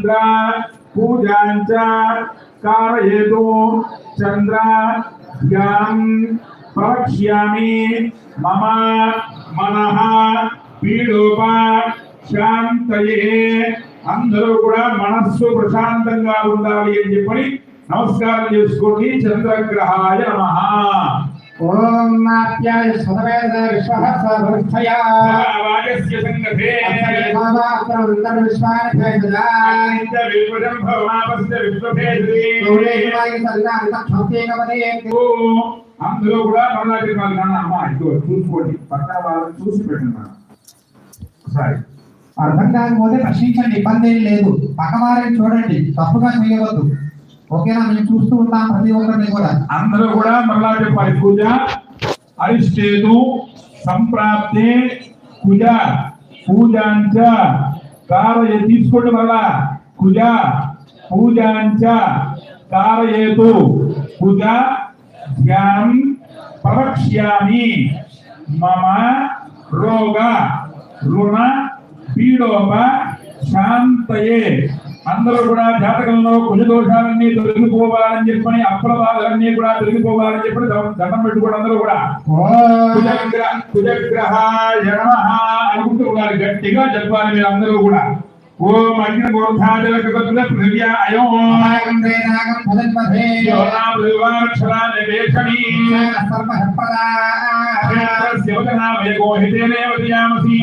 चंद्र पूजांच कारयेतु चंद्र ध्यान प्रवक्ष्यामि मम मनः पीडोप శాంతయే అందరూ కూడా మనస్సు ప్రశాంతంగా ఉండాలి అని చెప్పి నమస్కారం చేసుకోండి. చంద్రగ్రహాయ నమః. ఓం నాప్యాయ సదవేద విశ్వహస్వభృస్థయా వాగస్య సంగతే భావాత్రం విశ్వానభేదదా ఇంత విశ్వజం భవనాపస్య విశ్వభేదదే ఓరేమాయ సల్లాంత భక్తేకవదే అందరూ కూడా మరణానికి నాన్న అమ్మ ఇదిగో చూసుకోండి, పక్కన వాళ్ళని చూసి పెట్టండి. సరే, అర్థం కాకపోతే ప్రశ్నించండి, ఇబ్బంది ఏం లేదు. పక్కవారిని చూడండి, తప్పుగా చేయవద్దు. ఓకేనా? మేము చూస్తూ ఉంటాం ప్రతి ఒక్కరిని కూడా. అందరూ కూడా మరలా చెప్పాలి. పూజ అరిష్టేతు సంప్రాప్తే కుజ పూజాంచ కారయ తీసుకోండి. మరలా కుజ పూజాంచ కారయేతు కుజ ధ్యానం ప్రవక్ష్యామి మమ రోగ రుణ పీడోప శాంతయే. అందరూ కూడా జాతకంలో కుజదోషాలన్నీ తొలగిపోవాలని చెప్పని అప్రబాధాలన్నీ కూడా తొలగిపోవాలని చెప్పి దండం పెట్టుకోండి. అందరూ కూడా కుజగ్రహాయ నమః అనుకుంటూ ఉన్నారు. గట్టిగా చెప్పాలి మీరు అందరూ కూడా. ఓం అగ్ని గోర్ధాజలకృత పృథివ్యాయం నాగం పదన్మధే యోనాం రువాక్షరాన్ వేషణీ సర్వహర్పదా శివజనా వయగోహితేనే వదియామసి